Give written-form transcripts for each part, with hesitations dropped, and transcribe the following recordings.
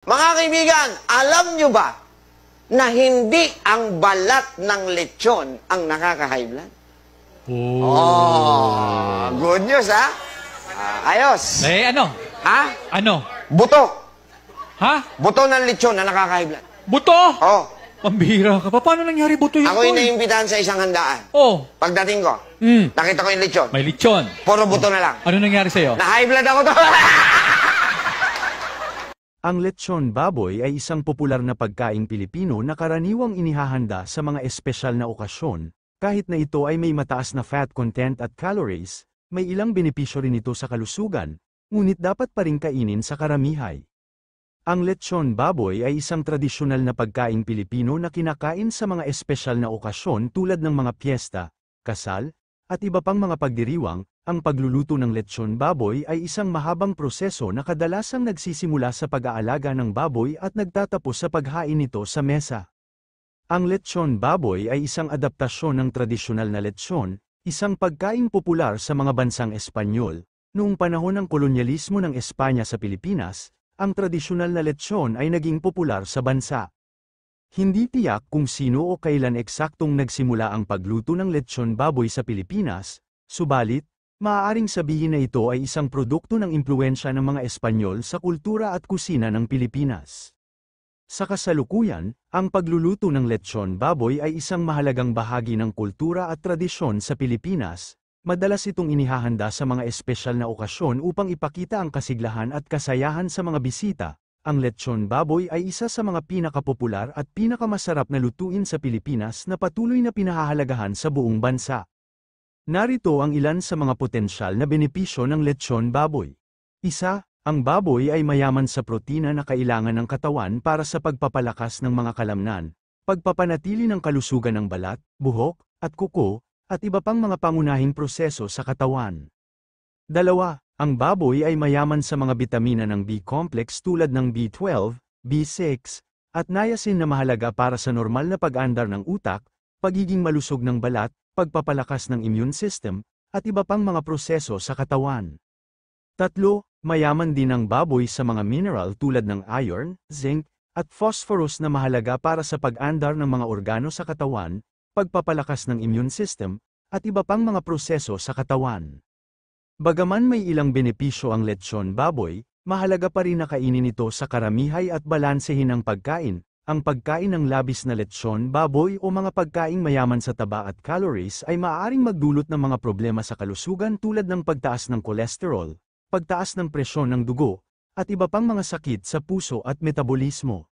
Mga kaibigan, alam nyo ba na hindi ang balat ng lechon ang nakaka-high blood? Oh, good news, ha? Ayos. Ano? Ha? Ano? Buto. Ha? Buto ng lechon na nakaka-high blood. Buto? Oh. Pambihira ka pa. Paano nangyari buto yun? Ako yung naimbitahan sa isang handaan. Oh. Pagdating ko, nakita ko yung lechon. May lechon. Puro buto na lang. Ano nangyari sa'yo? Na-high blood ako to. Ang lechon baboy ay isang popular na pagkaing Pilipino na karaniwang inihahanda sa mga espesyal na okasyon. Kahit na ito ay may mataas na fat content at calories, may ilang benepisyo rin ito sa kalusugan, ngunit dapat pa rin kainin sa karamihay. Ang lechon baboy ay isang tradisyonal na pagkaing Pilipino na kinakain sa mga espesyal na okasyon tulad ng mga piyesta, kasal, at iba pang mga pagdiriwang. Ang pagluluto ng lechon baboy ay isang mahabang proseso na kadalasang nagsisimula sa pag-aalaga ng baboy at nagtatapos sa paghain nito sa mesa. Ang lechon baboy ay isang adaptasyon ng tradisyonal na lechon, isang pagkaing popular sa mga bansang Espanyol. Noong panahon ng kolonyalismo ng Espanya sa Pilipinas, ang tradisyonal na lechon ay naging popular sa bansa. Hindi tiyak kung sino o kailan eksaktong nagsimula ang pagluto ng lechon baboy sa Pilipinas, subalit, maaaring sabihin na ito ay isang produkto ng impluwensya ng mga Espanyol sa kultura at kusina ng Pilipinas. Sa kasalukuyan, ang pagluluto ng lechon baboy ay isang mahalagang bahagi ng kultura at tradisyon sa Pilipinas. Madalas itong inihahanda sa mga espesyal na okasyon upang ipakita ang kasiglahan at kasayahan sa mga bisita. Ang lechon baboy ay isa sa mga pinakapopular at pinakamasarap na lutuin sa Pilipinas na patuloy na pinahahalagahan sa buong bansa. Narito ang ilan sa mga potensyal na benepisyo ng lechon baboy. Isa, ang baboy ay mayaman sa protina na kailangan ng katawan para sa pagpapalakas ng mga kalamnan, pagpapanatili ng kalusugan ng balat, buhok, at kuko, at iba pang mga pangunahing proseso sa katawan. Dalawa, ang baboy ay mayaman sa mga bitamina ng B-complex tulad ng B12, B6, at niacin na mahalaga para sa normal na pag-andar ng utak, pagiging malusog ng balat, pagpapalakas ng immune system, at iba pang mga proseso sa katawan. Tatlo, mayaman din ang baboy sa mga mineral tulad ng iron, zinc, at phosphorus na mahalaga para sa pag-andar ng mga organo sa katawan, pagpapalakas ng immune system, at iba pang mga proseso sa katawan. Bagaman may ilang benepisyo ang lechon baboy, mahalaga pa rin na kainin ito sa karamihay at balansehin ang pagkain. Ang pagkain ng labis na lechon baboy o mga pagkaing mayaman sa taba at calories ay maaaring magdulot ng mga problema sa kalusugan tulad ng pagtaas ng kolesterol, pagtaas ng presyon ng dugo, at iba pang mga sakit sa puso at metabolismo.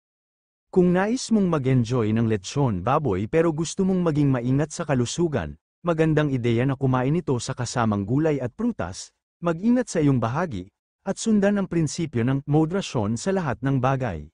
Kung nais mong mag-enjoy ng lechon baboy pero gusto mong maging maingat sa kalusugan, magandang ideya na kumain ito sa kasamang gulay at prutas, mag-ingat sa iyong bahagi, at sundan ang prinsipyo ng moderasyon sa lahat ng bagay.